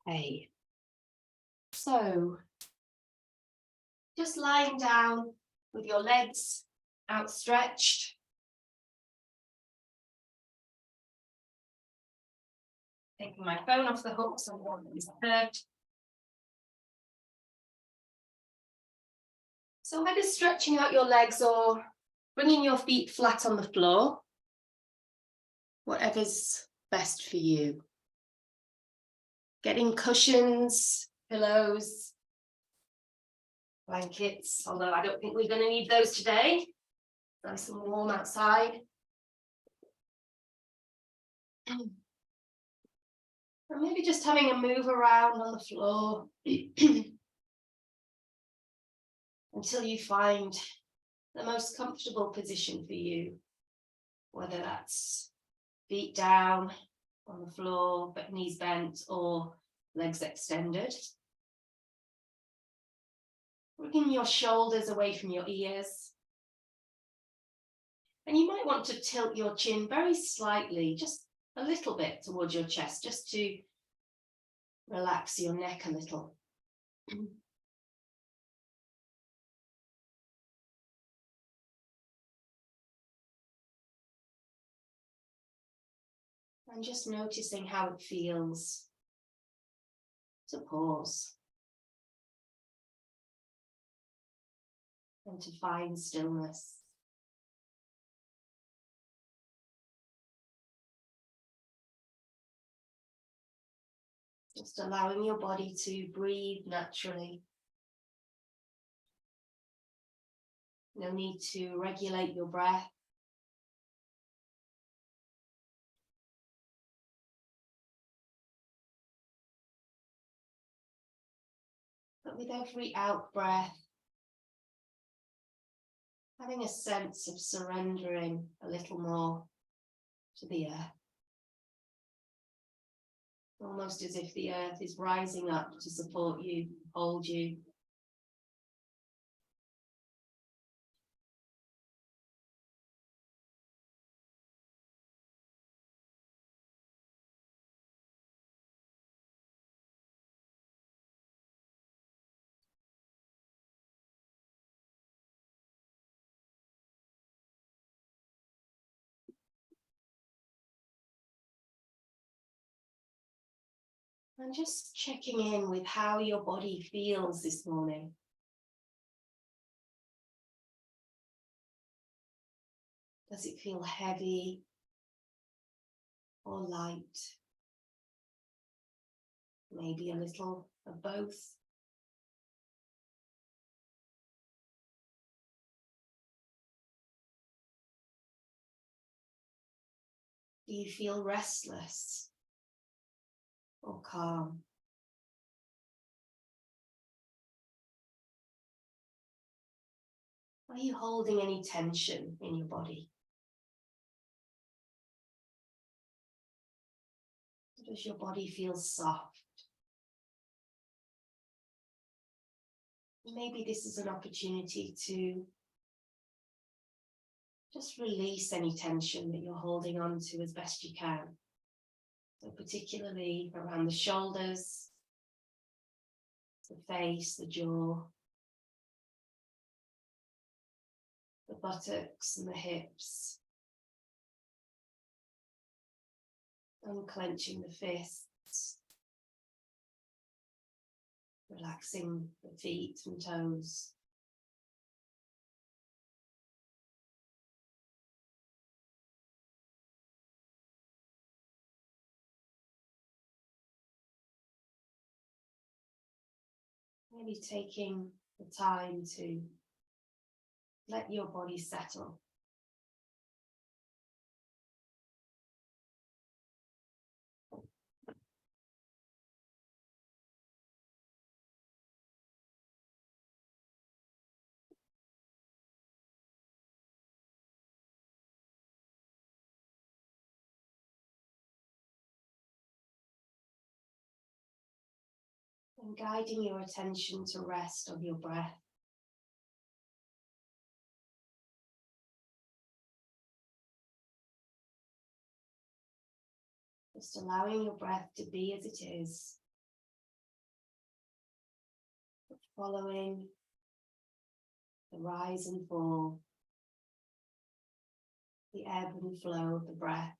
Okay. So, just lying down with your legs outstretched. Taking my phone off the hook so no one is disturbed. So either stretching out your legs or bringing your feet flat on the floor, whatever's best for you. Getting cushions, pillows, blankets, although I don't think we're going to need those today. Nice and warm outside. And maybe just having a move around on the floor until you find the most comfortable position for you, whether that's feet down on the floor, but knees bent or legs extended. Bringing your shoulders away from your ears. And you might want to tilt your chin very slightly, just a little bit towards your chest, just to relax your neck a little. And just noticing how it feels to pause and to find stillness. Just allowing your body to breathe naturally. No need to regulate your breath. But with every out breath, having a sense of surrendering a little more to the earth. Almost as if the earth is rising up to support you, hold you. And just checking in with how your body feels this morning. Does it feel heavy or light? Maybe a little of both. Do you feel restless or calm? Are you holding any tension in your body? Does your body feel soft? Maybe this is an opportunity to just release any tension that you're holding on to as best you can. So particularly around the shoulders, the face, the jaw, the buttocks and the hips. Unclenching the fists. Relaxing the feet and toes. Maybe taking the time to let your body settle. And guiding your attention to rest on your breath. Just allowing your breath to be as it is. following the rise and fall, the ebb and flow of the breath.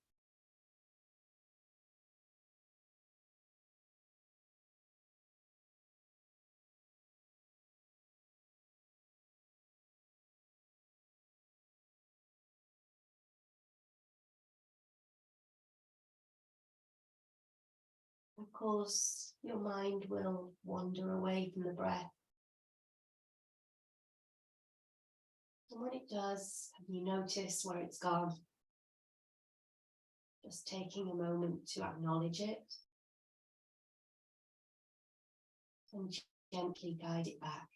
Of course, your mind will wander away from the breath. And when it does, have you noticed where it's gone? Just taking a moment to acknowledge it and gently guide it back.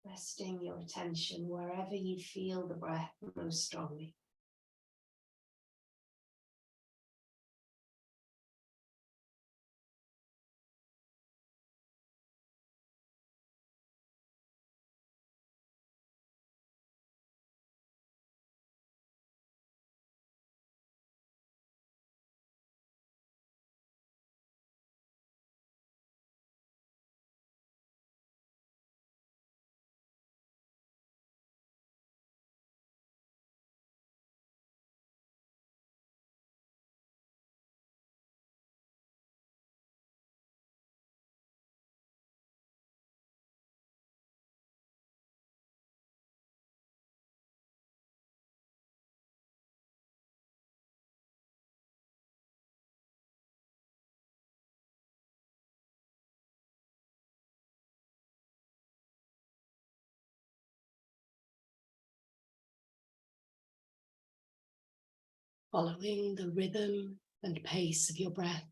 Resting your attention wherever you feel the breath most strongly. Following the rhythm and pace of your breath.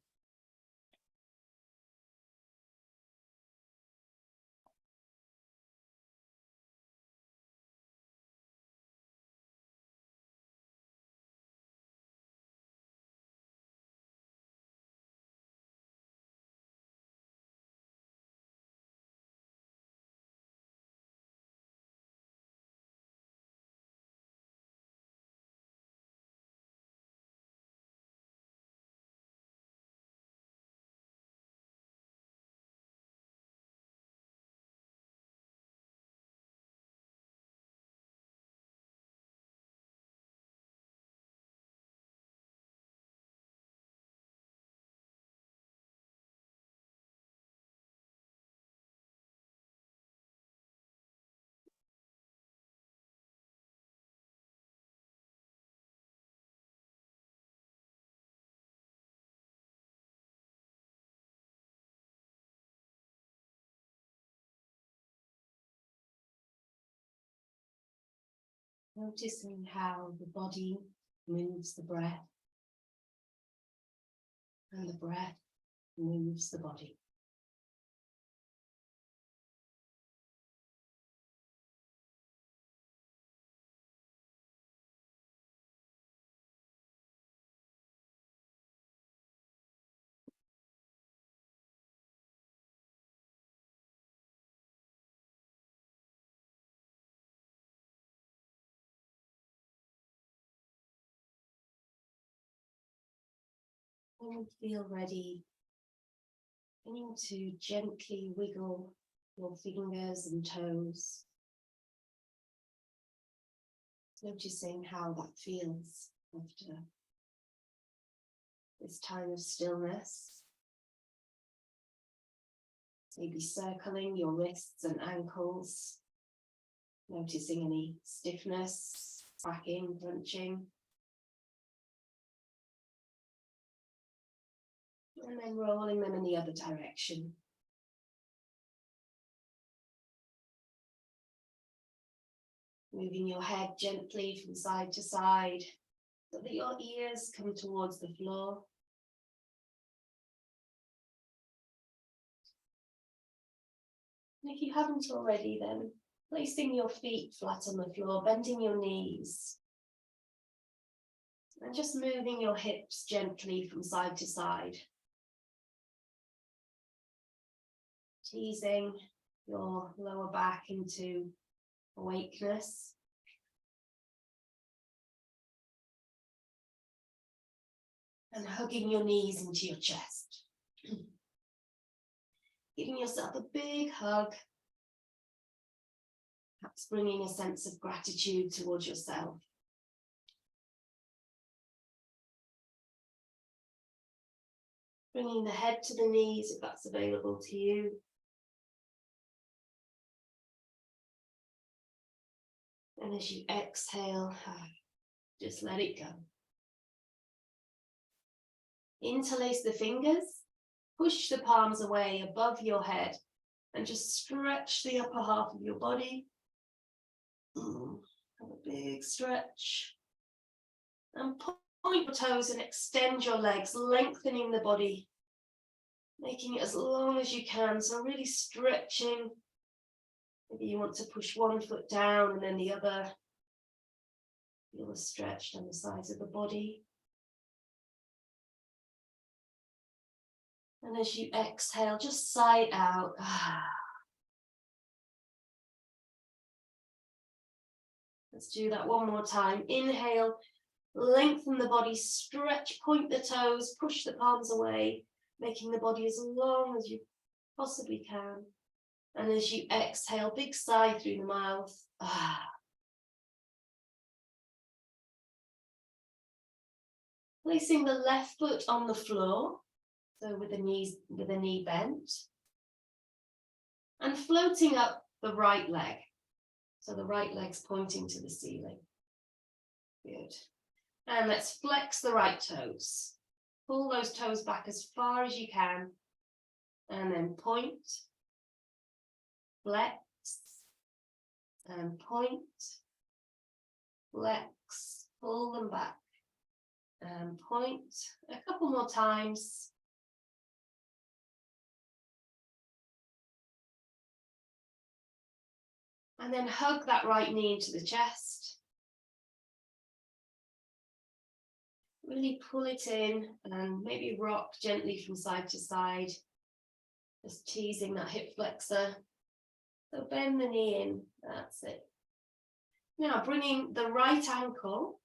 Noticing how the body moves the breath and the breath moves the body. When you feel ready, beginning to gently wiggle your fingers and toes, noticing how that feels after this time of stillness. Maybe circling your wrists and ankles, noticing any stiffness, cracking, crunching. And then rolling them in the other direction. Moving your head gently from side to side so that your ears come towards the floor. And if you haven't already, then placing your feet flat on the floor, bending your knees. And just moving your hips gently from side to side. Teasing your lower back into awakeness. And hugging your knees into your chest. Giving yourself a big hug. Perhaps bringing a sense of gratitude towards yourself. Bringing the head to the knees if that's available to you. And as you exhale, just let it go. Interlace the fingers, push the palms away above your head, and just stretch the upper half of your body. Have a big stretch. And point your toes and extend your legs, lengthening the body, making it as long as you can. So really stretching. Maybe you want to push one foot down and then the other. Feel the stretch down the sides of the body. And as you exhale, just sigh out. Let's do that one more time. Inhale, lengthen the body, stretch, point the toes, push the palms away, making the body as long as you possibly can. And as you exhale, big sigh through the mouth. Placing the left foot on the floor. So with the knee bent, and floating up the right leg. So the right leg's pointing to the ceiling. Good. And let's flex the right toes. Pull those toes back as far as you can. And then point, flex, and point, flex, pull them back, and point. A couple more times. And then hug that right knee into the chest. Really pull it in and maybe rock gently from side to side. Just teasing that hip flexor. So bend the knee in, that's it. Now bringing the right ankle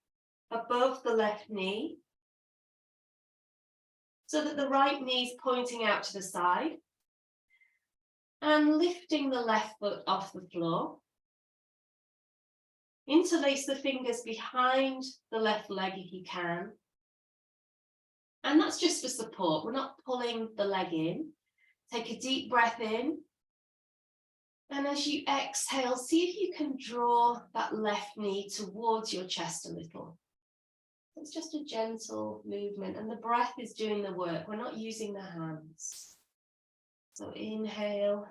above the left knee. So that the right knee is pointing out to the side. And lifting the left foot off the floor. Interlace the fingers behind the left leg if you can. And that's just for support. We're not pulling the leg in. Take a deep breath in. And as you exhale, see if you can draw that left knee towards your chest a little. It's just a gentle movement, and the breath is doing the work. We're not using the hands. So inhale.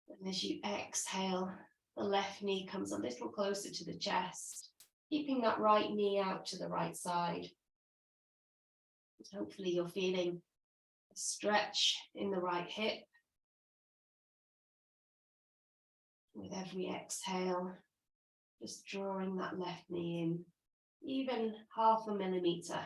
And as you exhale, the left knee comes a little closer to the chest, keeping that right knee out to the right side. Hopefully you're feeling a stretch in the right hip. With every exhale, just drawing that left knee in, even 0.5 millimeter.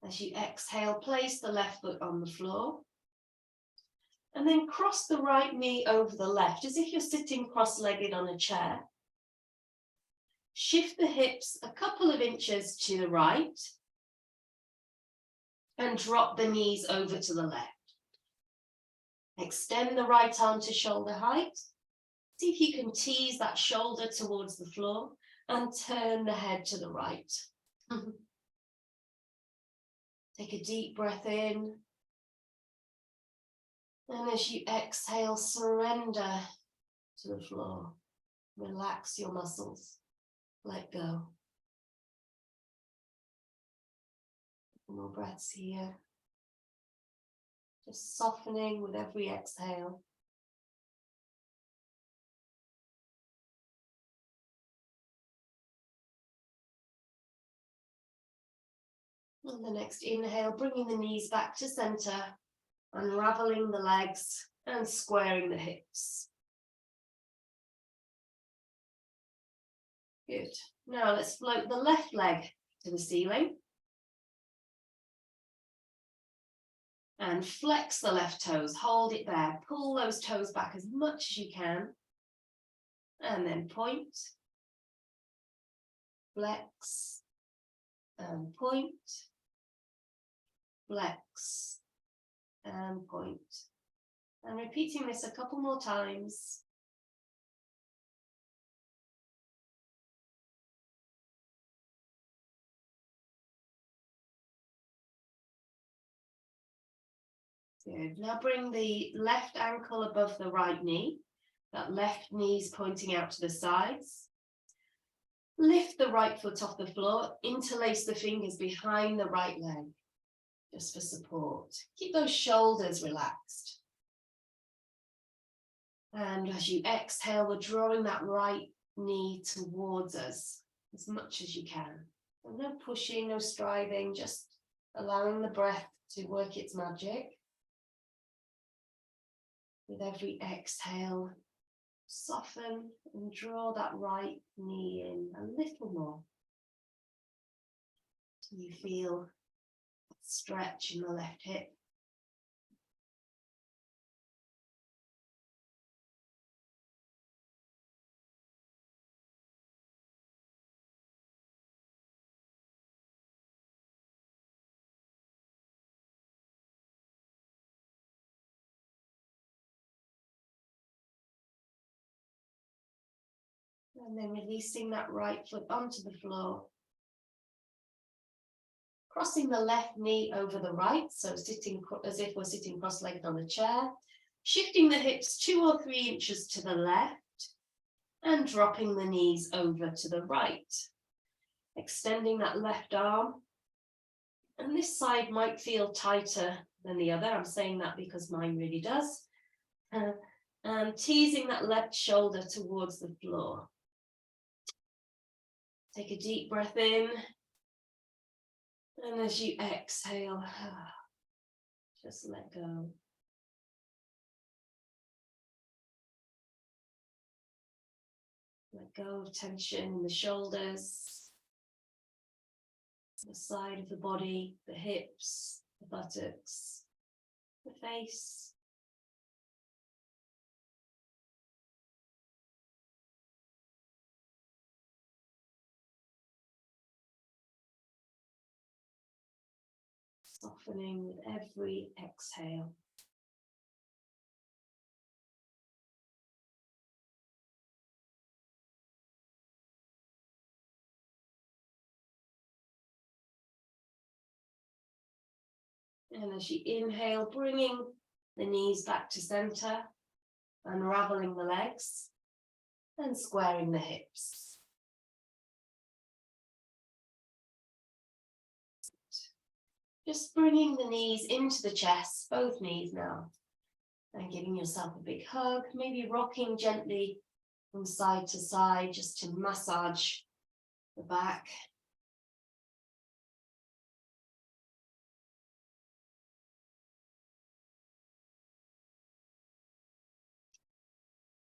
As you exhale, place the left foot on the floor. And then cross the right knee over the left, as if you're sitting cross-legged on a chair. Shift the hips a couple of inches to the right. And drop the knees over to the left. Extend the right arm to shoulder height. See if you can tease that shoulder towards the floor and turn the head to the right. Take a deep breath in. And as you exhale, surrender to the floor. Relax your muscles. Let go. More breaths here. Just softening with every exhale. And the next inhale, bringing the knees back to center, unraveling the legs and squaring the hips. Good. Now let's float the left leg to the ceiling. And flex the left toes, hold it there. Pull those toes back as much as you can. and then point, flex, and point, flex, and point. And repeating this a couple more times. Good. Now bring the left ankle above the right knee. That left knee's pointing out to the sides. Lift the right foot off the floor. Interlace the fingers behind the right leg, just for support. Keep those shoulders relaxed. And as you exhale, we're drawing that right knee towards us as much as you can. So no pushing, no striving, just allowing the breath to work its magic. With every exhale, soften and draw that right knee in a little more. Till you feel a stretch in the left hip. And then releasing that right foot onto the floor. Crossing the left knee over the right, so sitting as if we're sitting cross-legged on a chair. Shifting the hips 2 or 3 inches to the left and dropping the knees over to the right. Extending that left arm. And this side might feel tighter than the other. I'm saying that because mine really does. And teasing that left shoulder towards the floor. Take a deep breath in, and as you exhale, just let go. Let go of tension in the shoulders, the side of the body, the hips, the buttocks, the face. Softening with every exhale. And as you inhale, bringing the knees back to center, unraveling the legs, and squaring the hips. Just bringing the knees into the chest, both knees now, and giving yourself a big hug, maybe rocking gently from side to side just to massage the back.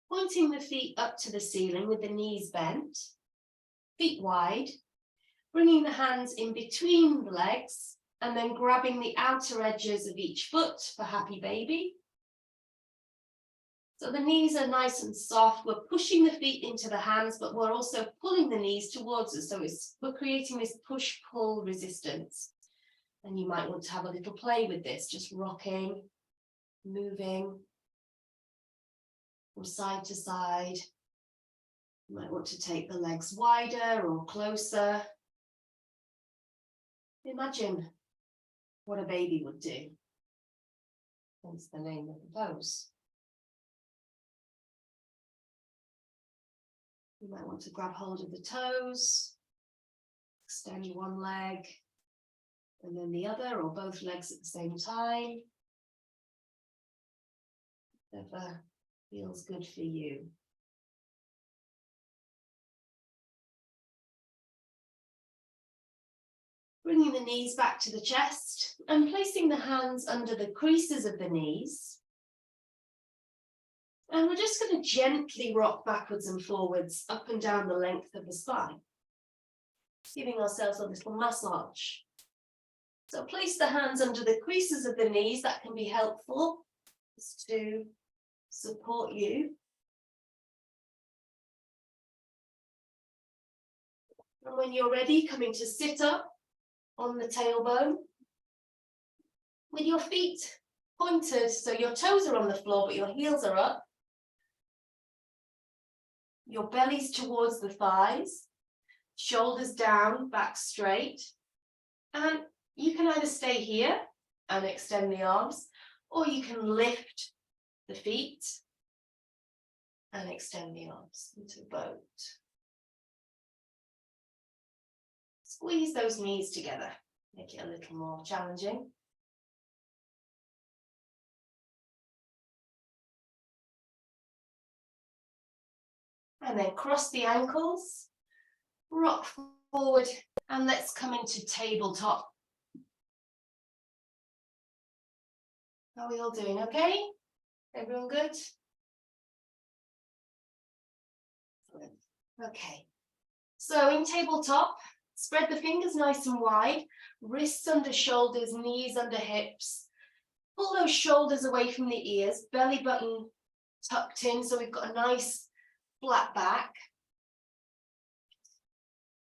Pointing the feet up to the ceiling with the knees bent, feet wide, bringing the hands in between the legs, and then grabbing the outer edges of each foot for happy baby. So the knees are nice and soft. We're pushing the feet into the hands, but we're also pulling the knees towards us. So we're creating this push-pull resistance. And you might want to have a little play with this, just rocking, moving from side to side. You might want to take the legs wider or closer. Imagine what a baby would do. Hence the name of the pose. You might want to grab hold of the toes, extend one leg, and then the other, or both legs at the same time. Whatever feels good for you. Bringing the knees back to the chest and placing the hands under the creases of the knees. And we're just going to gently rock backwards and forwards, up and down the length of the spine, giving ourselves a little massage. So place the hands under the creases of the knees. That can be helpful just to support you. And when you're ready, coming to sit up on the tailbone with your feet pointed, so your toes are on the floor, but your heels are up. Your belly's towards the thighs, shoulders down, back straight. And you can either stay here and extend the arms, or you can lift the feet and extend the arms into the boat. Squeeze those knees together, make it a little more challenging. And then cross the ankles, rock forward, and let's come into tabletop. How are we all doing? Okay? Everyone good? Okay. So in tabletop, spread the fingers nice and wide, wrists under shoulders, knees under hips. Pull those shoulders away from the ears, belly button tucked in, so we've got a nice flat back.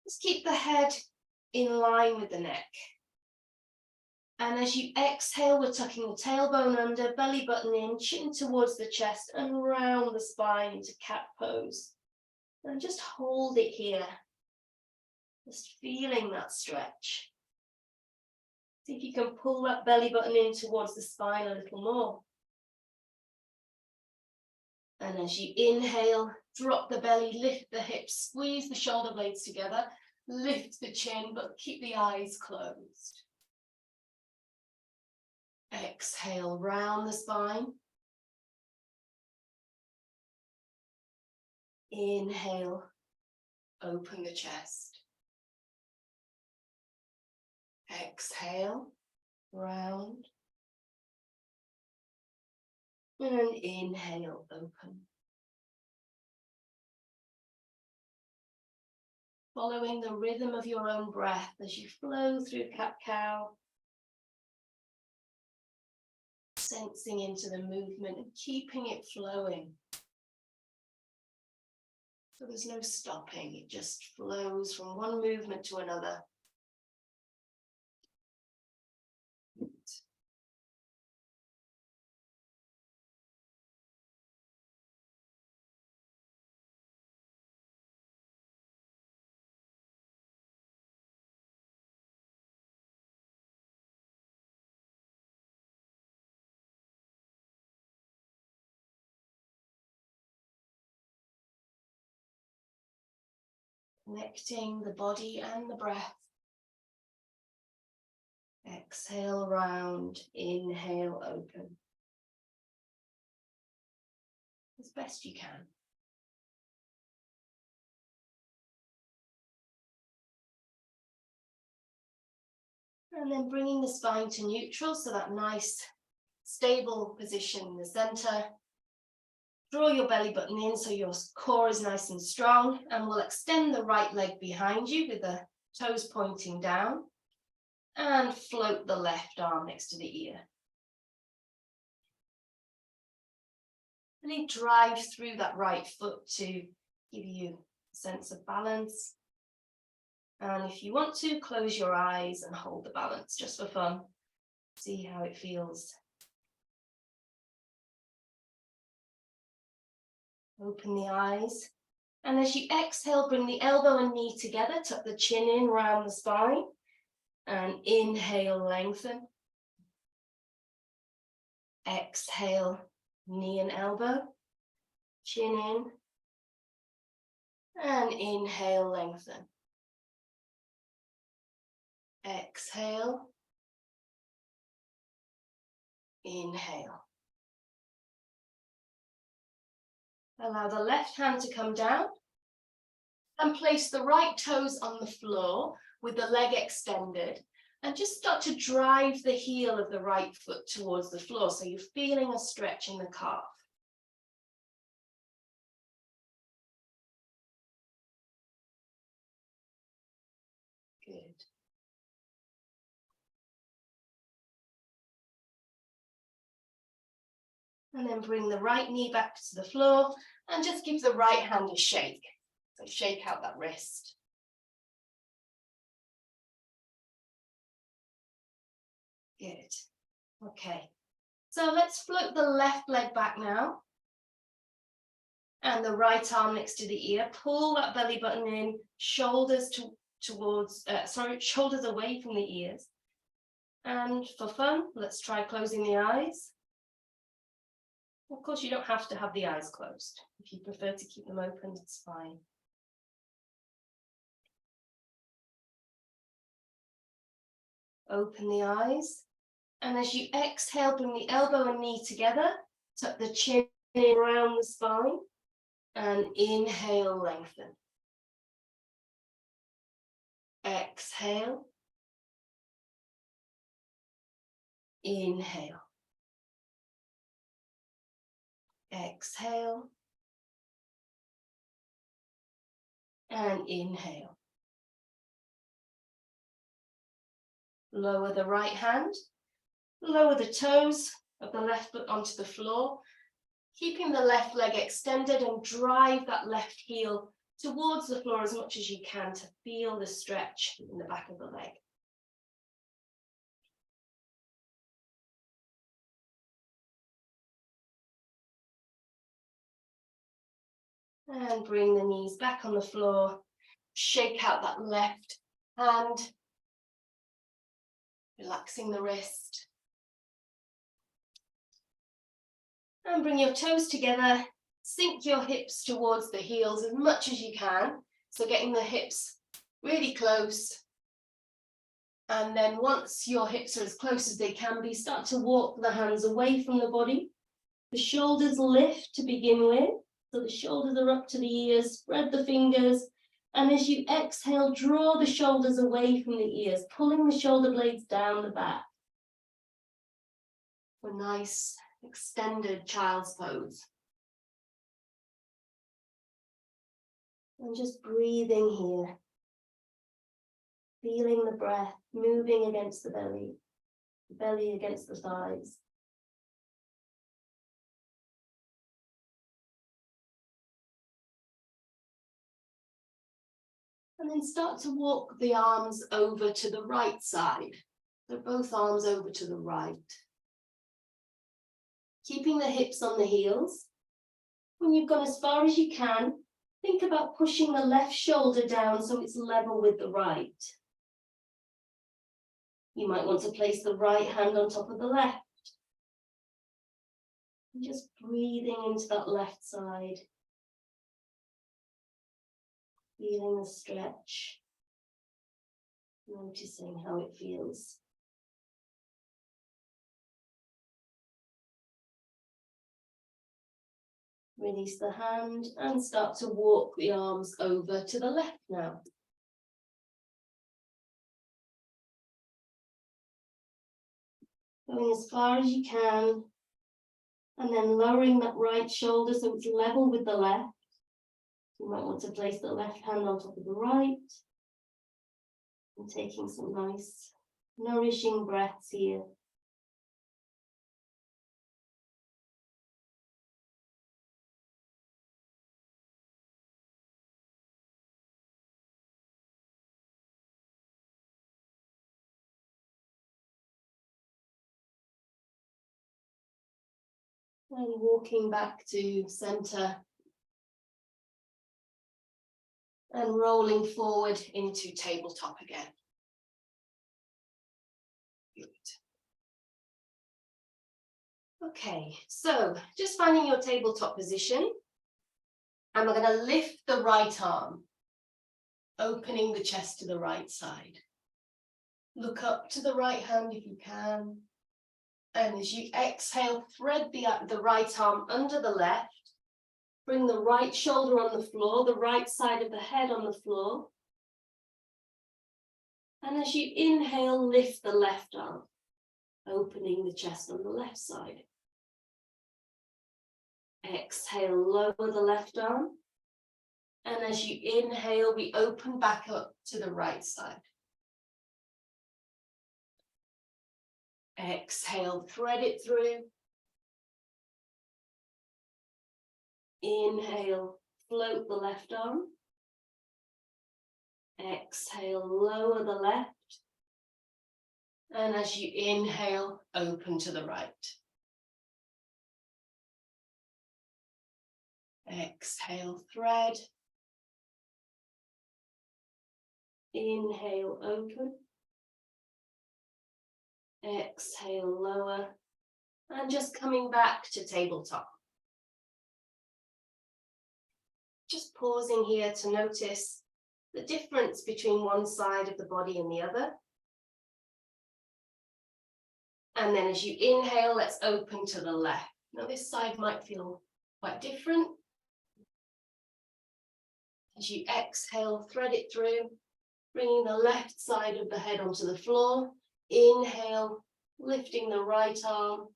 Just keep the head in line with the neck. And as you exhale, we're tucking the tailbone under, belly button in, chin towards the chest and round the spine into cat pose. And just hold it here. Just feeling that stretch. See if you can pull that belly button in towards the spine a little more. And as you inhale, drop the belly, lift the hips, squeeze the shoulder blades together, lift the chin, but keep the eyes closed. Exhale, round the spine. Inhale, open the chest. Exhale, round. And inhale, open. Following the rhythm of your own breath as you flow through cat-cow. Sensing into the movement and keeping it flowing. So there's no stopping, it just flows from one movement to another. Connecting the body and the breath. Exhale, round. Inhale, open. As best you can. And then bringing the spine to neutral, so that nice, stable position in the center. Draw your belly button in so your core is nice and strong, and we'll extend the right leg behind you with the toes pointing down and float the left arm next to the ear. And then drive through that right foot to give you a sense of balance. And if you want to, close your eyes and hold the balance just for fun. See how it feels. Open the eyes, and as you exhale, bring the elbow and knee together, tuck the chin in, round the spine, and inhale, lengthen. Exhale, knee and elbow, chin in, and inhale, lengthen. Exhale, inhale. Allow the left hand to come down and place the right toes on the floor with the leg extended, and just start to drive the heel of the right foot towards the floor, so you're feeling a stretch in the calf. Good. And then bring the right knee back to the floor and just give the right hand a shake. So shake out that wrist. Good. Okay. So let's float the left leg back now. And the right arm next to the ear. Pull that belly button in, shoulders shoulders away from the ears. And for fun, let's try closing the eyes. Of course, you don't have to have the eyes closed. If you prefer to keep them open, it's fine. Open the eyes. And as you exhale, bring the elbow and knee together. Tuck the chin in around the spine. And inhale, lengthen. Exhale. Inhale. Exhale. And inhale. Lower the right hand. Lower the toes of the left foot onto the floor. Keeping the left leg extended and drive that left heel towards the floor as much as you can to feel the stretch in the back of the leg. And bring the knees back on the floor. Shake out that left hand. Relaxing the wrist. And bring your toes together. Sink your hips towards the heels as much as you can. So getting the hips really close. And then once your hips are as close as they can be, start to walk the hands away from the body. The shoulders lift to begin with. So the shoulders are up to the ears, spread the fingers. And as you exhale, draw the shoulders away from the ears, pulling the shoulder blades down the back. For a nice extended child's pose. And just breathing here. Feeling the breath moving against the belly against the thighs. And then start to walk the arms over to the right side. So both arms over to the right. Keeping the hips on the heels. When you've gone as far as you can, think about pushing the left shoulder down so it's level with the right. You might want to place the right hand on top of the left. And just breathing into that left side. Feeling the stretch. Noticing how it feels. Release the hand and start to walk the arms over to the left now. Going as far as you can, and then lowering that right shoulder so it's level with the left. You might want to place the left hand on top of the right. And taking some nice, nourishing breaths here. And walking back to center. And rolling forward into tabletop again. Good. Okay, so just finding your tabletop position. And we're going to lift the right arm, opening the chest to the right side. Look up to the right hand if you can. And as you exhale, thread the right arm under the left. Bring the right shoulder on the floor, the right side of the head on the floor. And as you inhale, lift the left arm, opening the chest on the left side. Exhale, lower the left arm. And as you inhale, we open back up to the right side. Exhale, thread it through. Inhale, float the left arm. Exhale, lower the left. And as you inhale, open to the right. Exhale, thread. Inhale, open. Exhale, lower. And just coming back to tabletop. Just pausing here to notice the difference between one side of the body and the other. And then as you inhale, let's open to the left. Now this side might feel quite different. As you exhale, thread it through, bringing the left side of the head onto the floor. Inhale, lifting the right arm,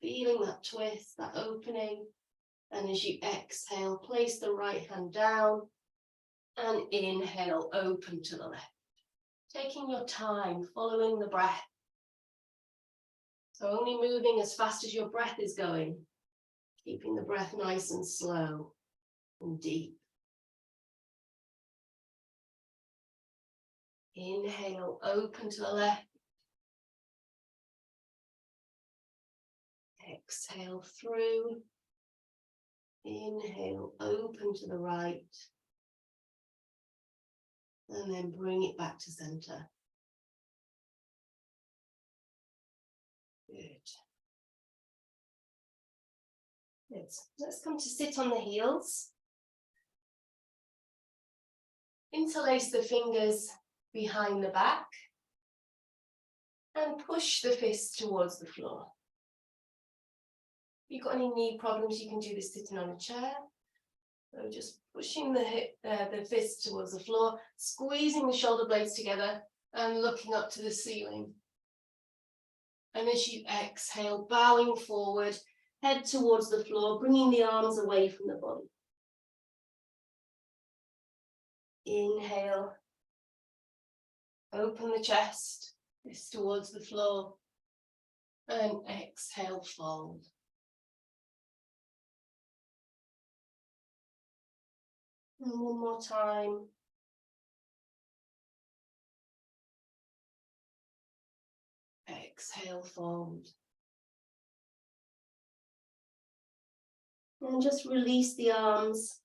feeling that twist, that opening. And as you exhale, place the right hand down and inhale, open to the left. Taking your time, following the breath. So only moving as fast as your breath is going, keeping the breath nice and slow and deep. Inhale, open to the left. Exhale through. Inhale, open to the right. And then bring it back to center. Good. Good. Let's come to sit on the heels. Interlace the fingers behind the back and push the fists towards the floor. If you've got any knee problems, you can do this sitting on a chair. So just pushing the fists towards the floor, squeezing the shoulder blades together and looking up to the ceiling. And as you exhale, bowing forward, head towards the floor, bringing the arms away from the body. Inhale, open the chest, fists towards the floor, and exhale, fold. And one more time. Exhale, fold. And just release the arms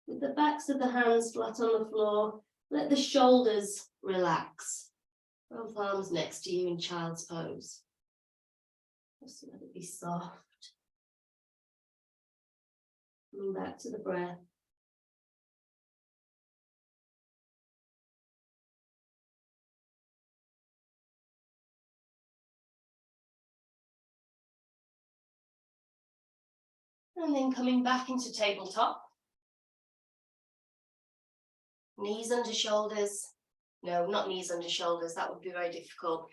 with the backs of the hands flat on the floor. Let the shoulders relax. Both arms next to you in child's pose. Just let it be soft. Coming back to the breath. And then coming back into tabletop. Knees under shoulders. No, not knees under shoulders. That would be very difficult.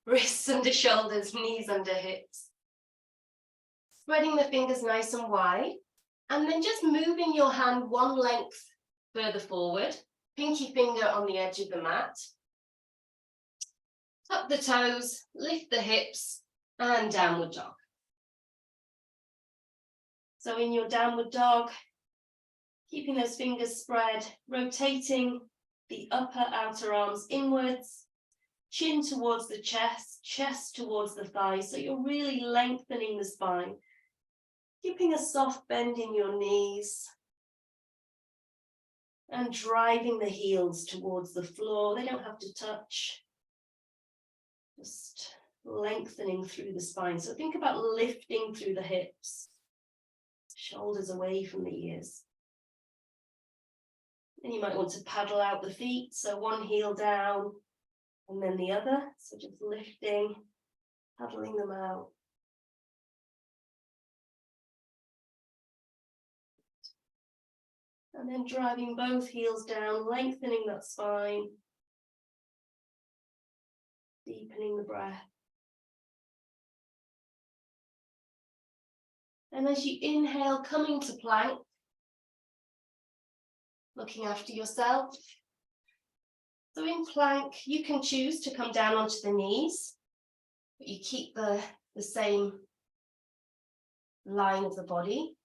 Wrists under shoulders, knees under hips. Spreading the fingers nice and wide. And then just moving your hand one length further forward. Pinky finger on the edge of the mat. Tuck the toes, lift the hips, and downward dog. So in your downward dog, keeping those fingers spread, rotating the upper outer arms inwards, chin towards the chest, chest towards the thighs. So you're really lengthening the spine, keeping a soft bend in your knees and driving the heels towards the floor. They don't have to touch, just lengthening through the spine. So think about lifting through the hips. Shoulders away from the ears. And you might want to paddle out the feet. So one heel down and then the other. So just lifting, paddling them out. And then driving both heels down, lengthening that spine. Deepening the breath. And as you inhale, coming to plank, looking after yourself. So in plank, you can choose to come down onto the knees, but you keep the same line of the body.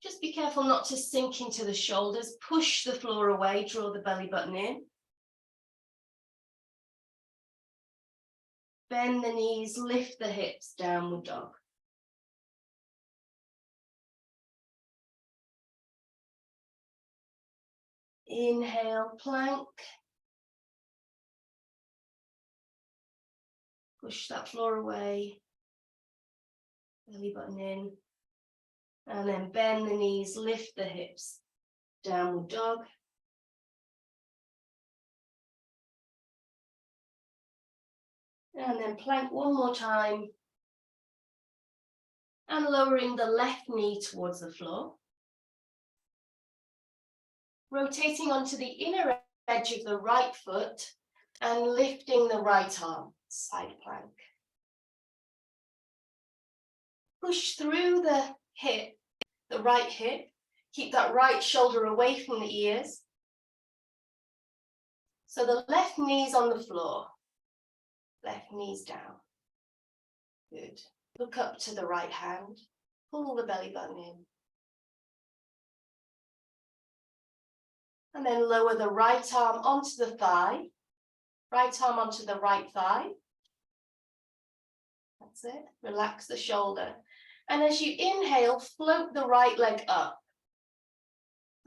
Just be careful not to sink into the shoulders, push the floor away, draw the belly button in. bend the knees, lift the hips, downward dog. Inhale, plank. Push that floor away. Belly button in. And then bend the knees, lift the hips, downward dog. And then plank one more time. And lowering the left knee towards the floor. Rotating onto the inner edge of the right foot and lifting the right arm, side plank. Push through the hip, the right hip. Keep that right shoulder away from the ears. So the left knee's on the floor. Left knee's down. Good. Look up to the right hand. Pull the belly button in. And then lower the right arm onto the thigh. Right arm onto the right thigh. That's it. Relax the shoulder. And as you inhale, float the right leg up.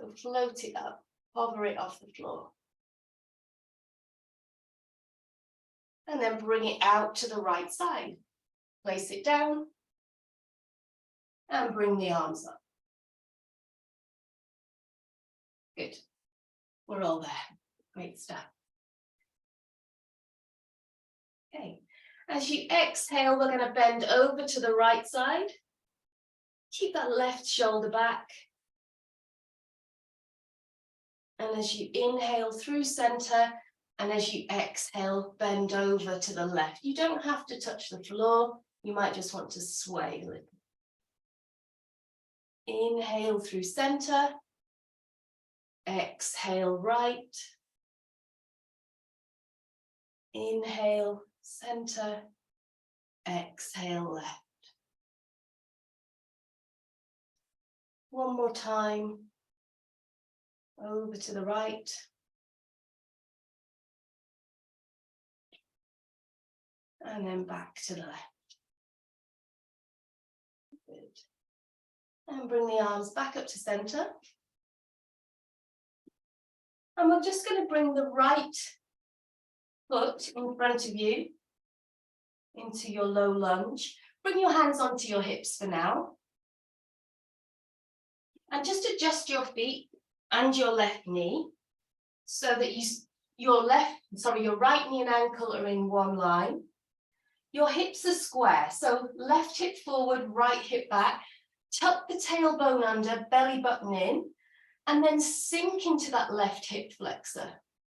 So float it up. Hover it off the floor. And then bring it out to the right side. Place it down. And bring the arms up. Good. We're all there. Great stuff. Okay. As you exhale, we're going to bend over to the right side. Keep that left shoulder back. And as you inhale through center, and as you exhale, bend over to the left. You don't have to touch the floor. You might just want to sway a little. Inhale through center. Exhale right. Inhale center. Exhale left. One more time. Over to the right. And then back to the left. Good. And bring the arms back up to center. And we're just going to bring the right foot in front of you into your low lunge. Bring your hands onto your hips for now. And just adjust your feet and your left knee so that your right knee and ankle are in one line. Your hips are square, so left hip forward, right hip back. Tuck the tailbone under, belly button in, and then sink into that left hip flexor.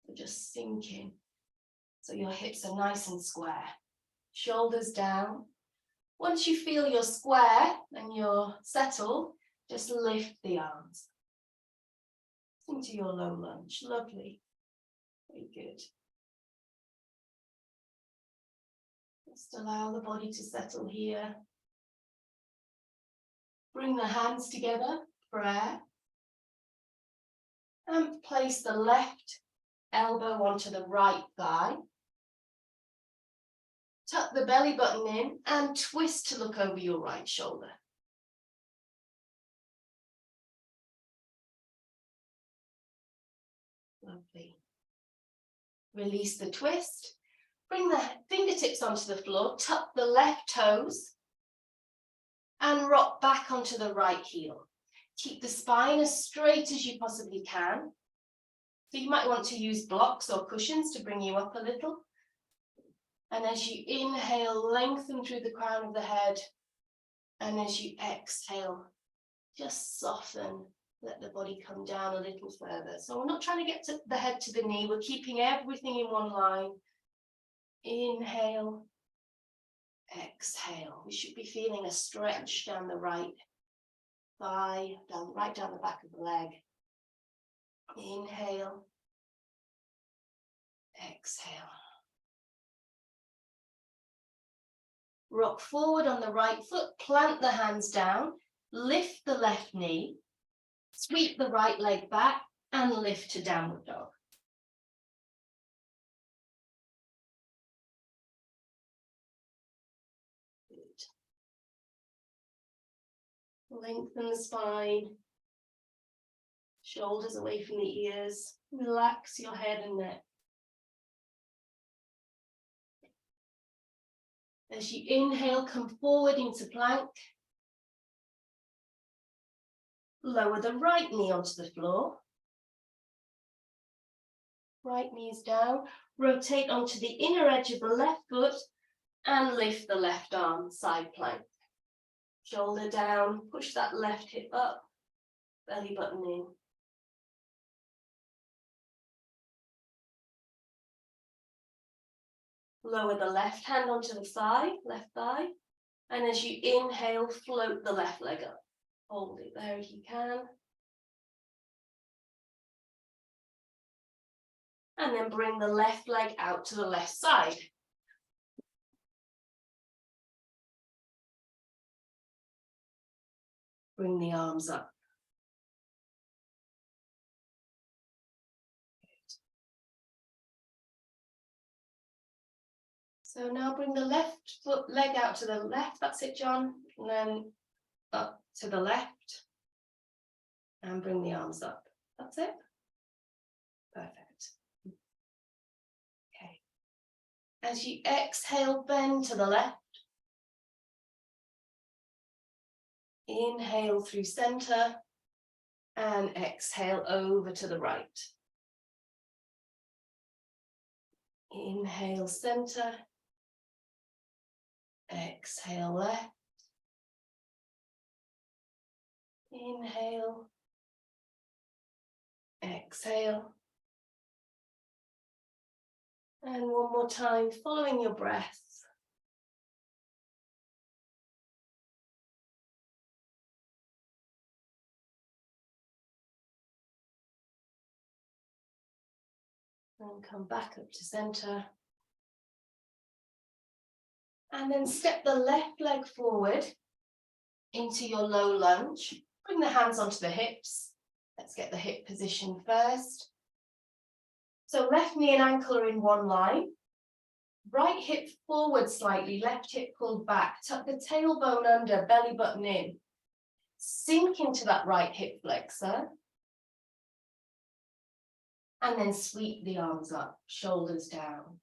So just sink in. So your hips are nice and square. Shoulders down. Once you feel you're square and you're settled, just lift the arms into your low lunge. Lovely. Very good. Just allow the body to settle here. Bring the hands together, prayer. And place the left elbow onto the right thigh. Tuck the belly button in and twist to look over your right shoulder. Lovely. Release the twist. Bring the fingertips onto the floor. Tuck the left toes. And rock back onto the right heel. Keep the spine as straight as you possibly can. So you might want to use blocks or cushions to bring you up a little. And as you inhale, lengthen through the crown of the head. And as you exhale, just soften. Let the body come down a little further. So we're not trying to get to the head to the knee. We're keeping everything in one line. Inhale. Exhale. We should be feeling a stretch down the right thigh, right down the back of the leg. Inhale. Exhale. Rock forward on the right foot, plant the hands down, lift the left knee, sweep the right leg back and lift to downward dog. Lengthen the spine. Shoulders away from the ears. Relax your head and neck. As you inhale, come forward into plank. Lower the right knee onto the floor. Right knee is down. Rotate onto the inner edge of the left foot and lift the left arm, side plank. Shoulder down, push that left hip up, belly button in. Lower the left hand onto the thigh, left thigh. And as you inhale, float the left leg up. Hold it there if you can. And then bring the left leg out to the left side. Bring the arms up. So now bring the left foot leg out to the left. That's it, John. And then up to the left. And bring the arms up. That's it. Perfect. Okay. As you exhale, bend to the left. Inhale through center. And exhale over to the right. Inhale center. Exhale left. Inhale. Exhale. And one more time, following your breath. And come back up to center. And then step the left leg forward into your low lunge. Bring the hands onto the hips. Let's get the hip position first. So left knee and ankle are in one line. Right hip forward slightly, left hip pulled back. Tuck the tailbone under, belly button in. Sink into that right hip flexor. And then sweep the arms up, shoulders down.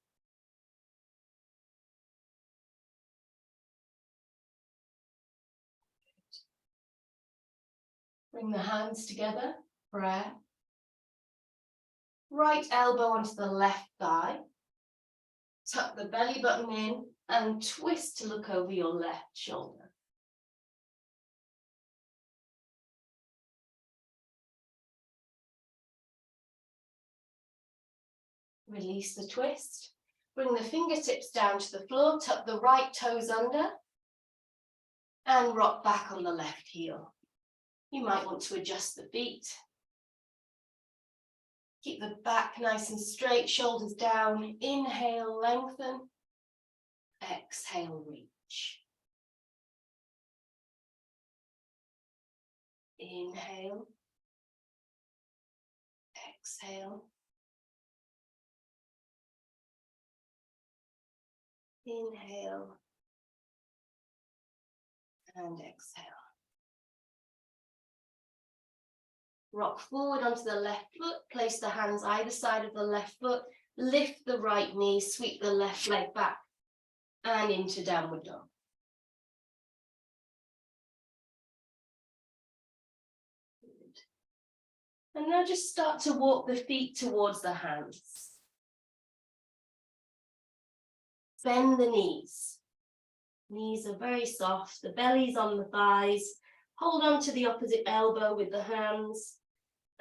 Bring the hands together, prayer. Right elbow onto the left thigh. Tuck the belly button in and twist to look over your left shoulder. Release the twist. Bring the fingertips down to the floor, tuck the right toes under, and rock back on the left heel. You might want to adjust the feet. Keep the back nice and straight, shoulders down. Inhale, lengthen. Exhale, reach. Inhale. Exhale. Inhale. And exhale. Rock forward onto the left foot, place the hands either side of the left foot, lift the right knee, sweep the left leg back and into downward dog. Good. And now just start to walk the feet towards the hands. Bend the knees. Knees are very soft, the belly's on the thighs. Hold on to the opposite elbow with the hands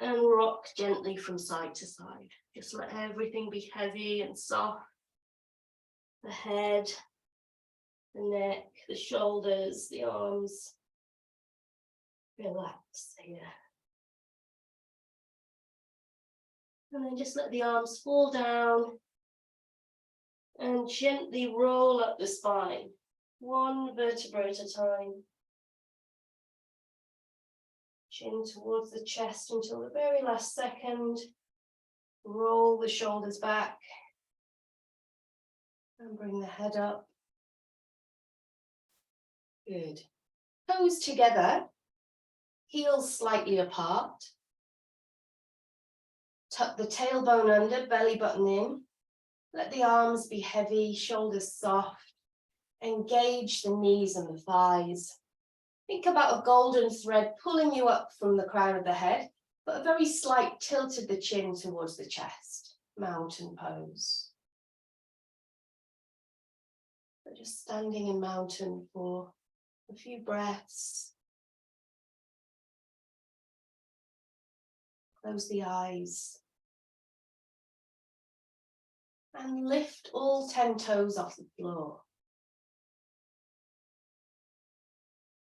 and rock gently from side to side. Just let everything be heavy and soft. The head, the neck, the shoulders, the arms. Relax here. And then just let the arms fall down and gently roll up the spine, one vertebra at a time. Chin towards the chest until the very last second. Roll the shoulders back and bring the head up. Good. Toes together, heels slightly apart. Tuck the tailbone under, belly button in. Let the arms be heavy, shoulders soft. Engage the knees and the thighs. Think about a golden thread pulling you up from the crown of the head, but a very slight tilt of the chin towards the chest. Mountain pose. So just standing in mountain for a few breaths. Close the eyes. And lift all 10 toes off the floor.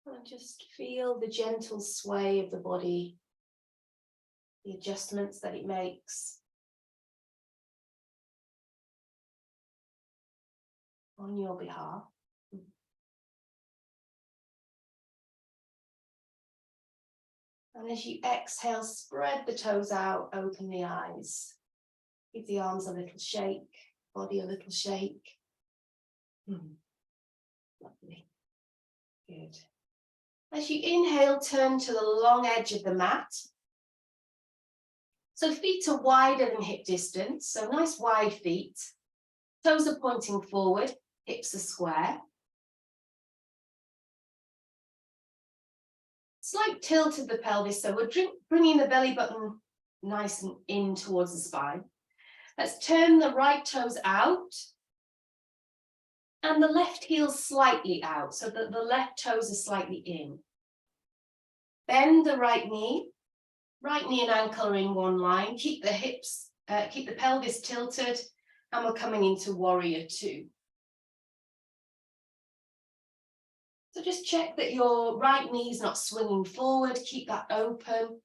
And just feel the gentle sway of the body, the adjustments that it makes on your behalf. And as you exhale, spread the toes out, open the eyes. Give the arms a little shake, body a little shake. Lovely. Good. As you inhale, turn to the long edge of the mat. So feet are wider than hip distance, so nice wide feet. Toes are pointing forward, hips are square. Slight tilt of the pelvis, so we're bringing the belly button nice and in towards the spine. Let's turn the right toes out and the left heel slightly out, so that the left toes are slightly in. Bend the right knee and ankle are in one line. Keep the hips, keep the pelvis tilted, and we're coming into warrior two. So just check that your right knee is not swinging forward. Keep that open.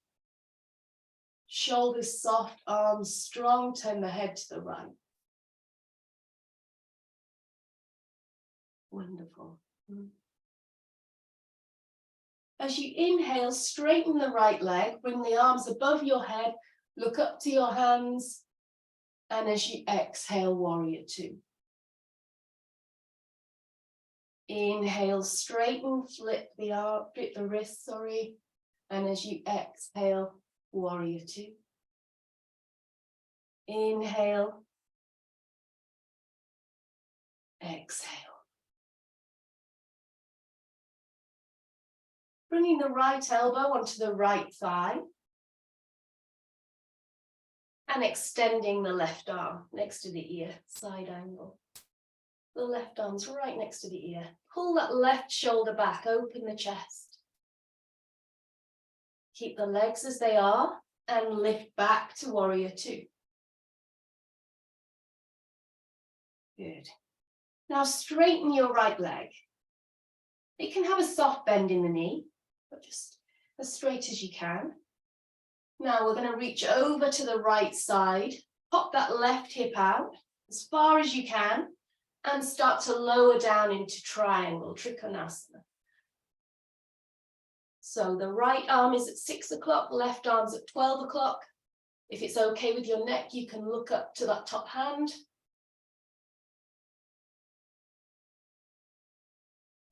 Shoulders soft, arms strong. Turn the head to the right. Wonderful. As you inhale, straighten the right leg. Bring the arms above your head. Look up to your hands. And as you exhale, warrior two. Inhale, straighten, flip the wrist, And as you exhale, warrior two. Inhale. Exhale. Bringing the right elbow onto the right thigh. And extending the left arm next to the ear, side angle. The left arm's right next to the ear. Pull that left shoulder back, open the chest. Keep the legs as they are and lift back to warrior two. Good. Now straighten your right leg. You can have a soft bend in the knee, but just as straight as you can. Now we're going to reach over to the right side, pop that left hip out as far as you can, and start to lower down into triangle, Trikonasana. So the right arm is at 6 o'clock, left arm's at 12 o'clock. If it's okay with your neck, you can look up to that top hand.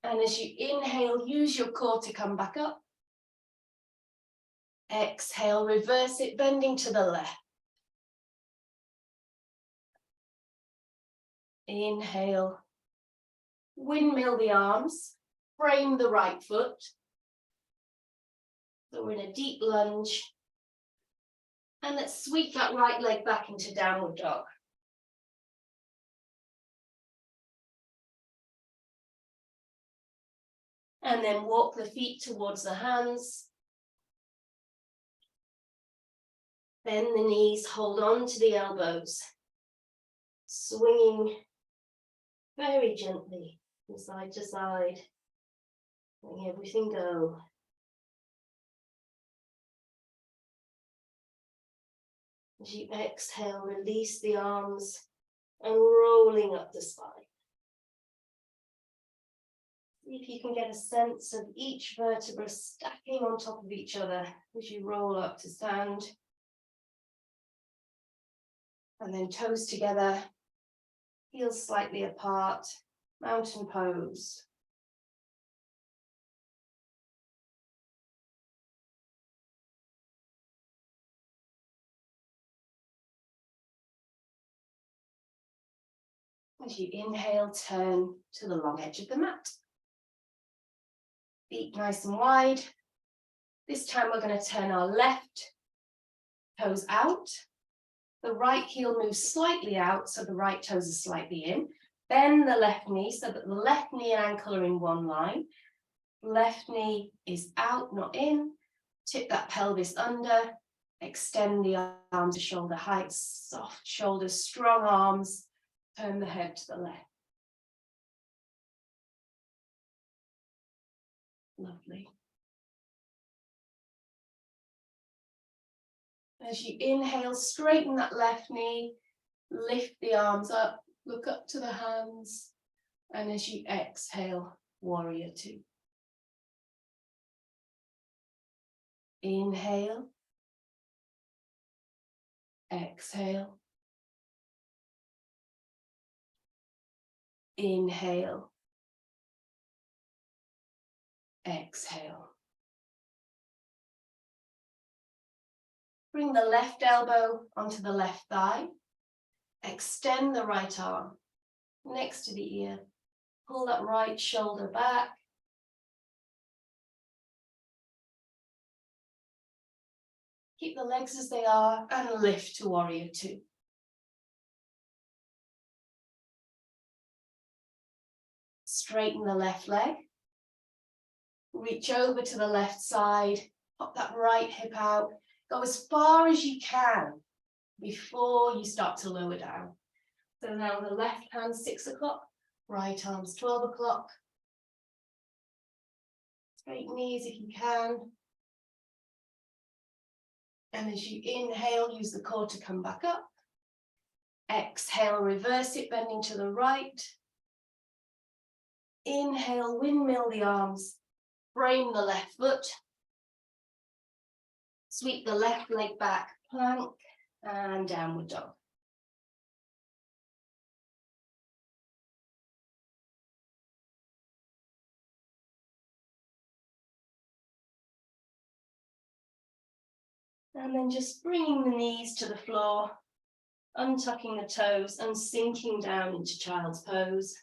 And as you inhale, use your core to come back up. Exhale, reverse it, bending to the left. Inhale, windmill the arms, frame the right foot. So we're in a deep lunge. And let's sweep that right leg back into downward dog. And then walk the feet towards the hands. Bend the knees, hold on to the elbows. Swinging very gently from side to side. Letting everything go. As you exhale, release the arms and rolling up the spine. See if you can get a sense of each vertebra stacking on top of each other as you roll up to stand. And then toes together, heels slightly apart, mountain pose. As you inhale, turn to the long edge of the mat. Feet nice and wide. This time we're going to turn our left toes out. The right heel moves slightly out, so the right toes are slightly in. Bend the left knee so that the left knee and ankle are in one line. Left knee is out, not in. Tip that pelvis under. Extend the arms to shoulder height. Soft shoulders, strong arms. Turn the head to the left. Lovely. As you inhale, straighten that left knee. Lift the arms up. Look up to the hands. And as you exhale, warrior two. Inhale. Exhale. Inhale. Exhale. Bring the left elbow onto the left thigh. Extend the right arm next to the ear. Pull that right shoulder back. Keep the legs as they are and lift to warrior two. Straighten the left leg. Reach over to the left side. Pop that right hip out. Go as far as you can before you start to lower down. So now the left hand 6 o'clock, right arm's 12 o'clock. Straight knees if you can. And as you inhale, use the core to come back up. Exhale, reverse it, bending to the right. Inhale, windmill the arms. Frame the left foot. Sweep the left leg back, plank, and downward dog. And then just bringing the knees to the floor, untucking the toes and sinking down into child's pose.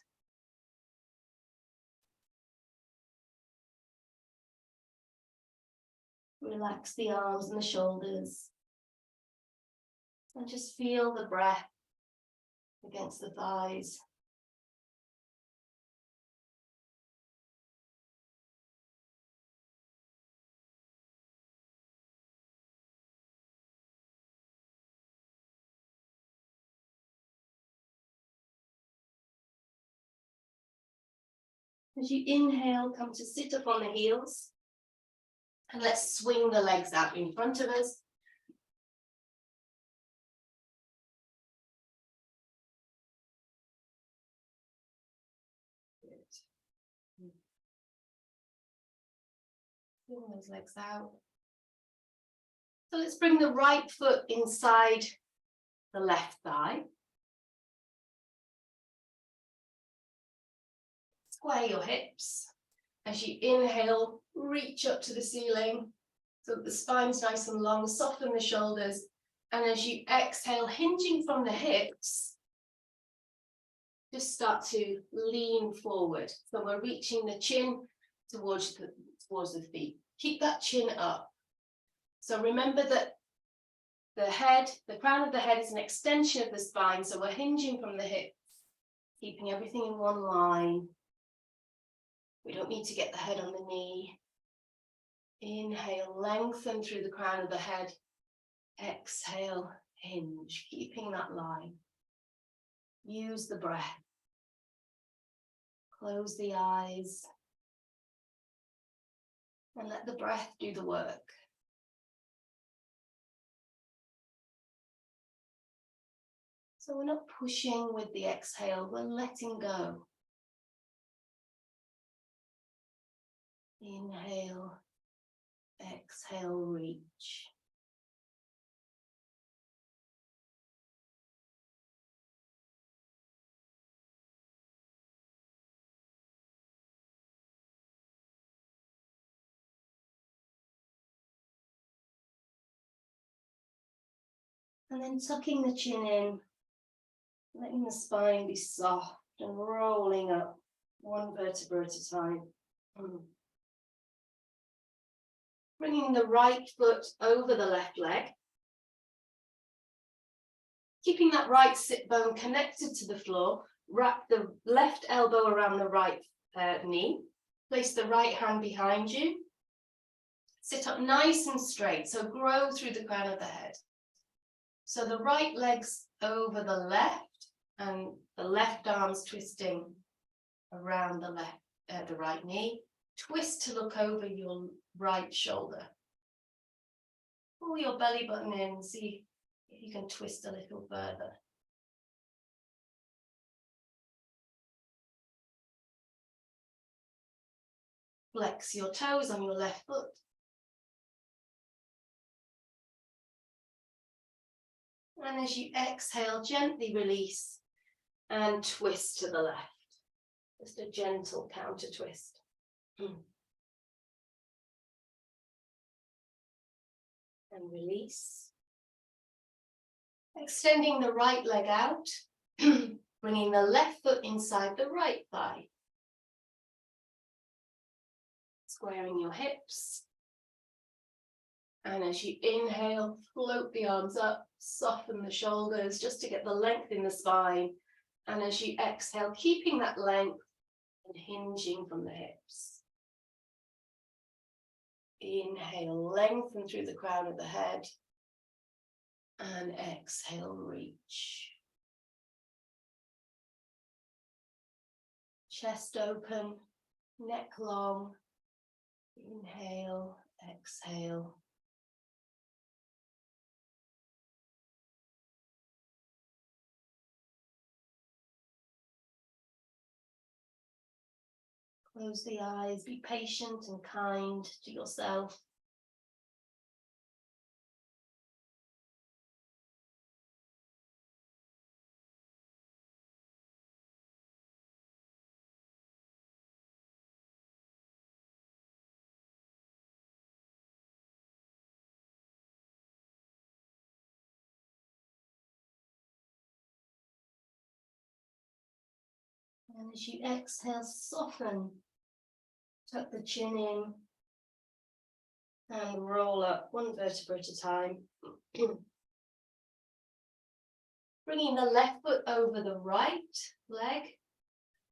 Relax the arms and the shoulders. And just feel the breath against the thighs. As you inhale, come to sit up on the heels. And let's swing the legs out in front of us. Good. Swing those legs out. So let's bring the right foot inside the left thigh. Square your hips. As you inhale, reach up to the ceiling so that the spine's nice and long, soften the shoulders. And as you exhale, hinging from the hips, just start to lean forward. So we're reaching the chin towards the feet. Keep that chin up. So remember that the crown of the head is an extension of the spine. So we're hinging from the hips, keeping everything in one line. We don't need to get the head on the knee. Inhale, lengthen through the crown of the head. Exhale, hinge, keeping that line. Use the breath. Close the eyes. And let the breath do the work. So we're not pushing with the exhale, we're letting go. Inhale, exhale, reach. And then tucking the chin in, Letting the spine be soft and rolling up one vertebra at a time. Bringing the right foot over the left leg. Keeping that right sit bone connected to the floor. Wrap the left elbow around the right knee. Place the right hand behind you. Sit up nice and straight, so grow through the crown of the head. So the right leg's over the left, and the left arm's twisting around the right knee. Twist to look over your right shoulder. Pull your belly button in, see if you can twist a little further. Flex your toes on your left foot. And as you exhale, gently release and twist to the left. Just a gentle counter twist. And release. Extending the right leg out, bringing the left foot inside the right thigh. Squaring your hips. And as you inhale, float the arms up, soften the shoulders just to get the length in the spine. And as you exhale, keeping that length and hinging from the hips. Inhale, lengthen through the crown of the head. And exhale, reach. Chest open, neck long. Inhale, exhale. Close the eyes, be patient and kind to yourself. And as you exhale, soften. Tuck the chin in and roll up one vertebra at a time. Bringing the left foot over the right leg.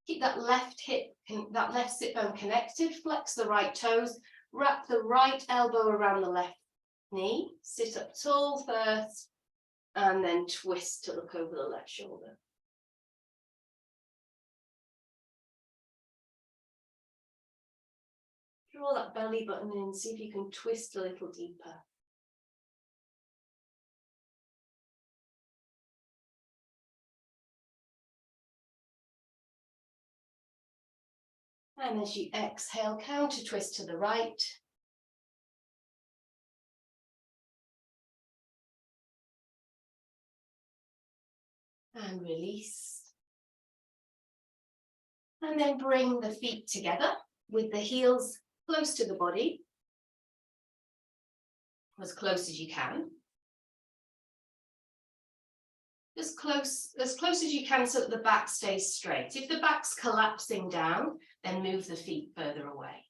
Keep that left hip, that left sit bone connected. Flex the right toes. Wrap the right elbow around the left knee. Sit up tall first and then twist to look over the left shoulder. Draw that belly button in, see if you can twist a little deeper. And as you exhale, counter twist to the right. And release. And then bring the feet together with the heels close to the body, as close as you can. As close as you can so that the back stays straight. If the back's collapsing down, then move the feet further away.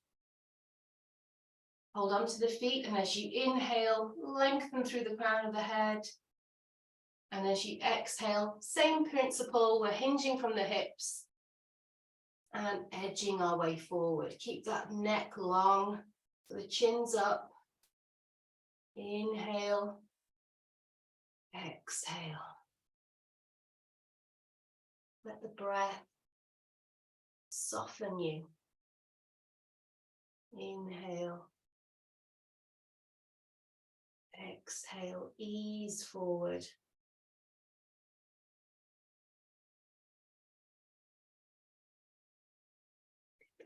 Hold on to the feet, and as you inhale, lengthen through the crown of the head. And as you exhale, same principle, we're hinging from the hips and edging our way forward. Keep that neck long, so the chin's up. Inhale, exhale. Let the breath soften you. Inhale, exhale, ease forward.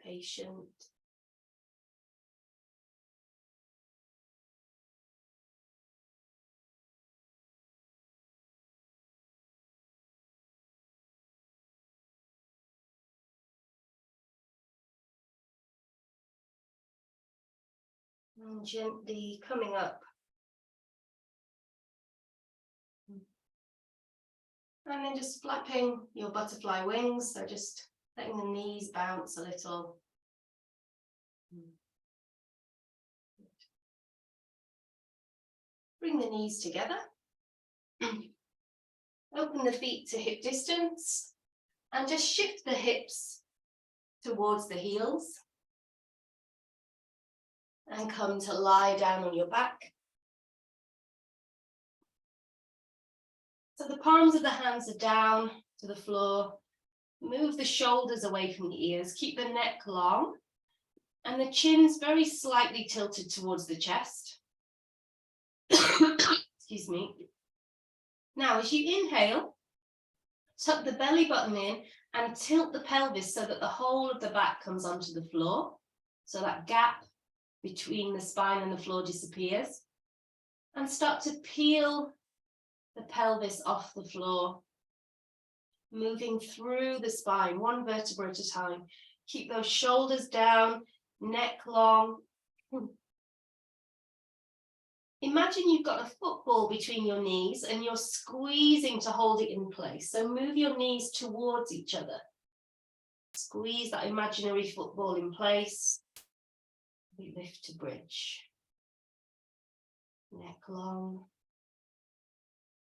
Patient. And gently coming up. And then just flapping your butterfly wings, so just letting the knees bounce a little. Bring the knees together. Open the feet to hip distance and just shift the hips towards the heels. And come to lie down on your back. So the palms of the hands are down to the floor. Move the shoulders away from the ears. Keep the neck long. And the chin's very slightly tilted towards the chest. Excuse me. Now, as you inhale, tuck the belly button in and tilt the pelvis so that the whole of the back comes onto the floor. So that gap between the spine and the floor disappears. And start to peel the pelvis off the floor, moving through the spine, one vertebra at a time. Keep those shoulders down, neck long. Imagine you've got a football between your knees and you're squeezing to hold it in place. So move your knees towards each other. Squeeze that imaginary football in place. We lift to bridge. Neck long.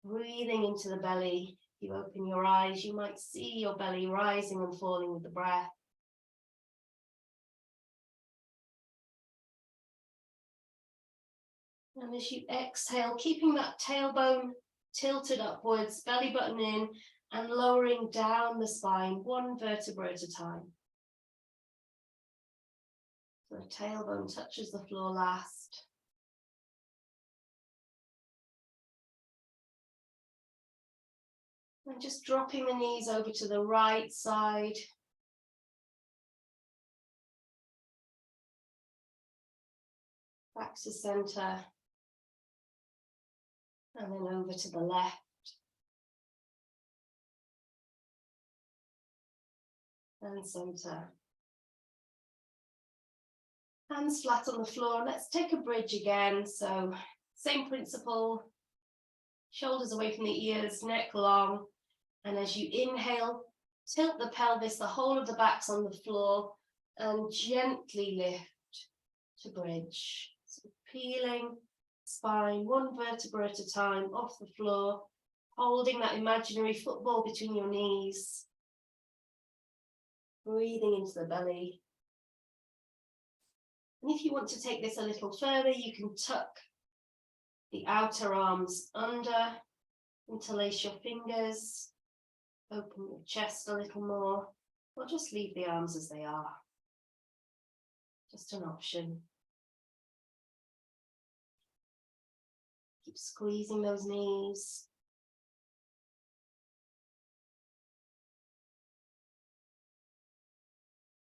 Breathing into the belly. You open your eyes, you might see your belly rising and falling with the breath. And as you exhale, keeping that tailbone tilted upwards, belly button in, and lowering down the spine, one vertebra at a time. So the tailbone touches the floor last. And just dropping the knees over to the right side. Back to center. And then over to the left. And center. Hands flat on the floor. Let's take a bridge again. So same principle. Shoulders away from the ears, neck long. And as you inhale, tilt the pelvis, the whole of the back's on the floor, and gently lift to bridge. So peeling spine, one vertebra at a time off the floor, holding that imaginary football between your knees. Breathing into the belly. And if you want to take this a little further, you can tuck the outer arms under, interlace your fingers. Open your chest a little more, or just leave the arms as they are. Just an option. Keep squeezing those knees.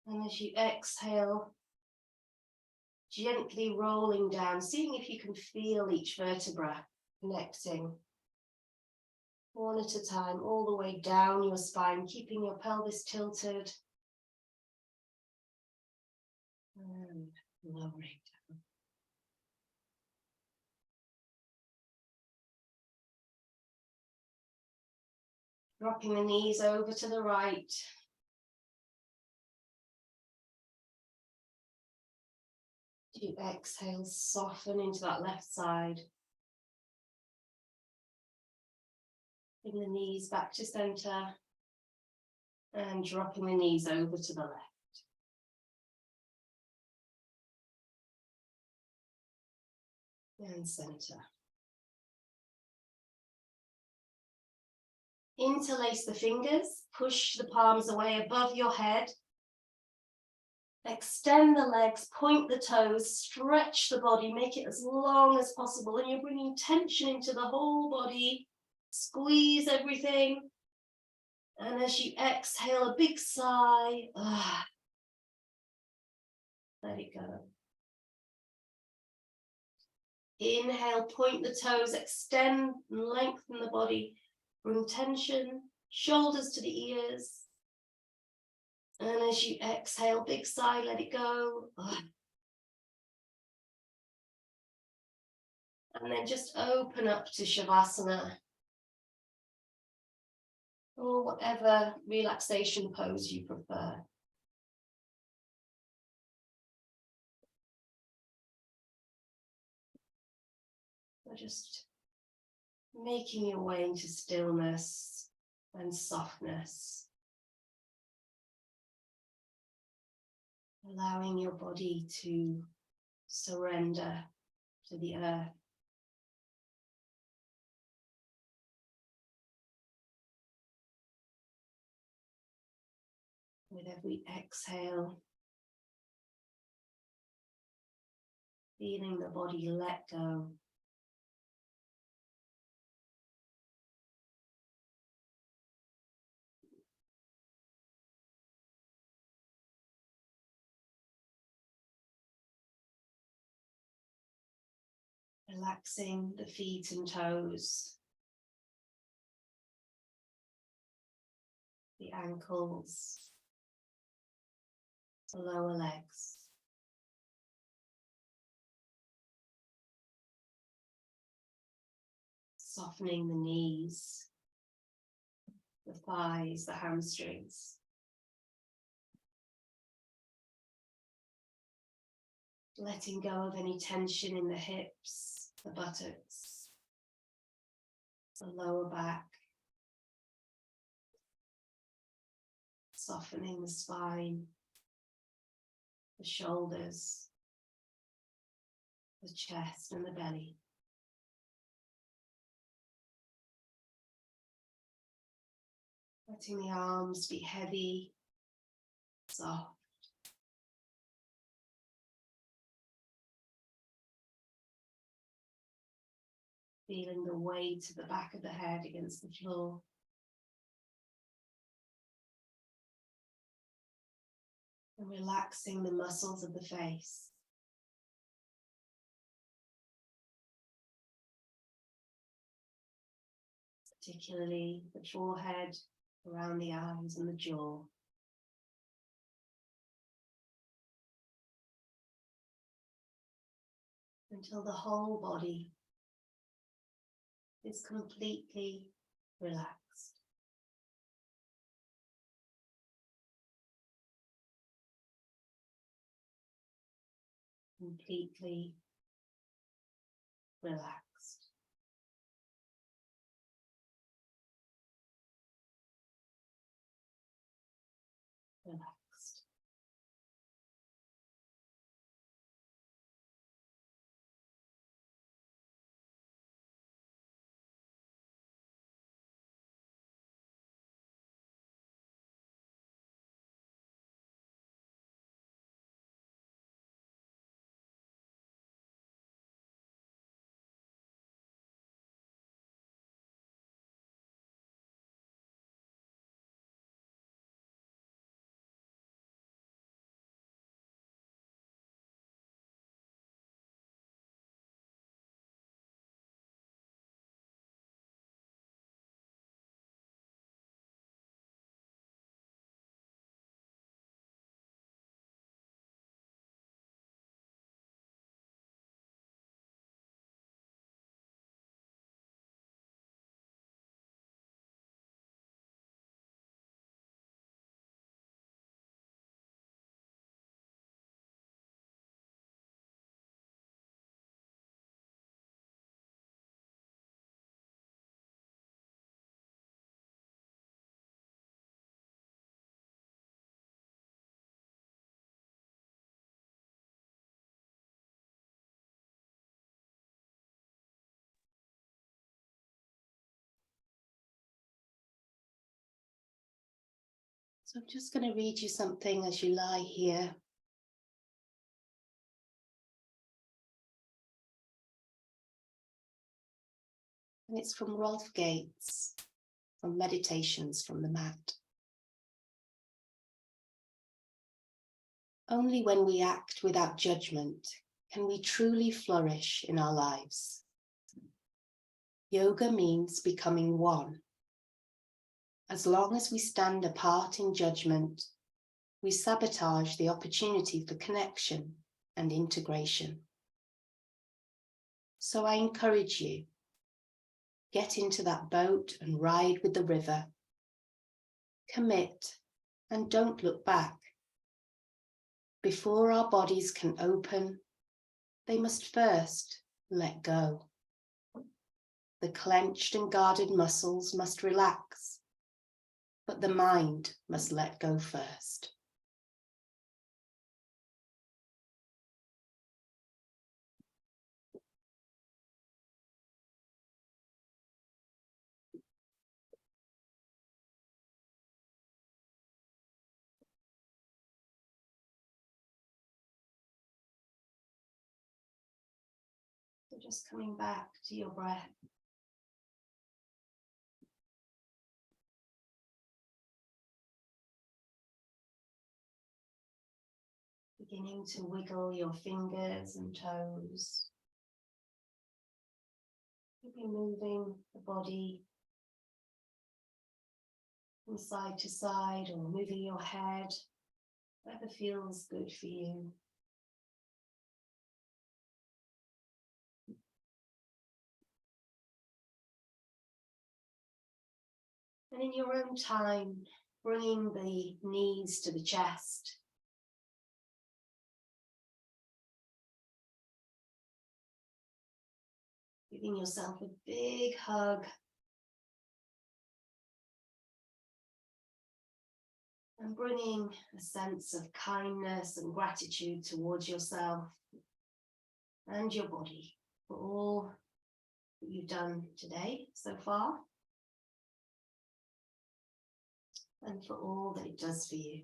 And as you exhale, gently rolling down, seeing if you can feel each vertebra connecting. One at a time, all the way down your spine, keeping your pelvis tilted. And lowering down. Dropping the knees over to the right. You exhale, soften into that left side. Bring the knees back to center and dropping the knees over to the left. And center. Interlace the fingers, push the palms away above your head. Extend the legs, point the toes, stretch the body, make it as long as possible. And you're bringing tension into the whole body. Squeeze everything. And as you exhale, a big sigh. Let it go. Inhale, point the toes, extend and lengthen the body. Bring tension, shoulders to the ears. And as you exhale, big sigh, let it go. And then just open up to Shavasana. or whatever relaxation pose you prefer. So just making your way into stillness and softness, allowing your body to surrender to the earth. With every exhale, feeling the body let go. Relaxing the feet and toes, the ankles, the lower legs. Softening the knees, the thighs, the hamstrings. Letting go of any tension in the hips, the buttocks, the lower back. Softening the spine, the shoulders, the chest and the belly. Letting the arms be heavy, soft. Feeling the weight of the back of the head against the floor. And relaxing the muscles of the face. Particularly the forehead, around the eyes and the jaw. Until the whole body is completely relaxed. Completely relaxed. Relaxed. So I'm just going to read you something as you lie here. And it's from Rolf Gates, from Meditations from the Mat. Only when we act without judgment can we truly flourish in our lives. Yoga means becoming one. As long as we stand apart in judgment, we sabotage the opportunity for connection and integration. So I encourage you, get into that boat and ride with the river, Commit and don't look back. Before our bodies can open, they must first let go. The clenched and guarded muscles must relax, but the mind must let go first. So just coming back to your breath. Beginning to wiggle your fingers and toes. Maybe moving the body from side to side or moving your head, whatever feels good for you. And in your own time, bringing the knees to the chest. Giving yourself a big hug. And bringing a sense of kindness and gratitude towards yourself and your body for all that you've done today so far. And for all that it does for you.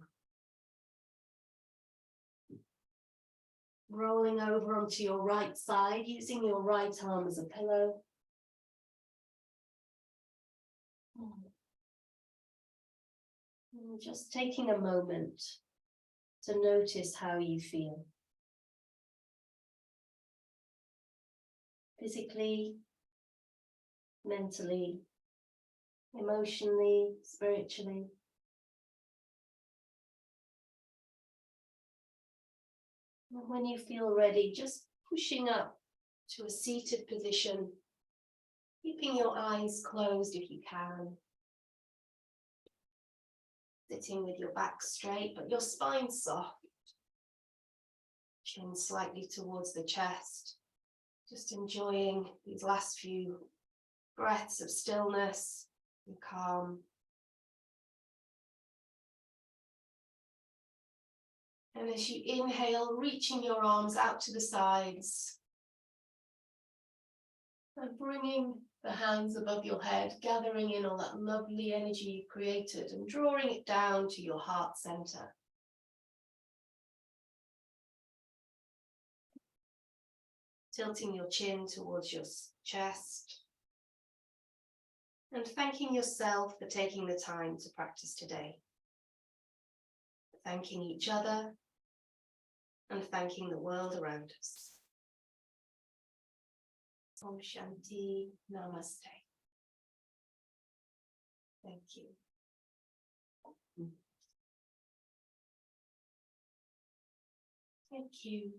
Rolling over onto your right side, using your right arm as a pillow. And just taking a moment to notice how you feel. Physically, mentally, emotionally, spiritually. And when you feel ready, just pushing up to a seated position, keeping your eyes closed if you can. Sitting with your back straight, but your spine soft. Chin slightly towards the chest. Just enjoying these last few breaths of stillness and calm. And as you inhale, reaching your arms out to the sides and bringing the hands above your head, gathering in all that lovely energy you've created and drawing it down to your heart center. Tilting your chin towards your chest and thanking yourself for taking the time to practice today. Thanking each other and thanking the world around us. Om Shanti, Namaste. Thank you. Thank you.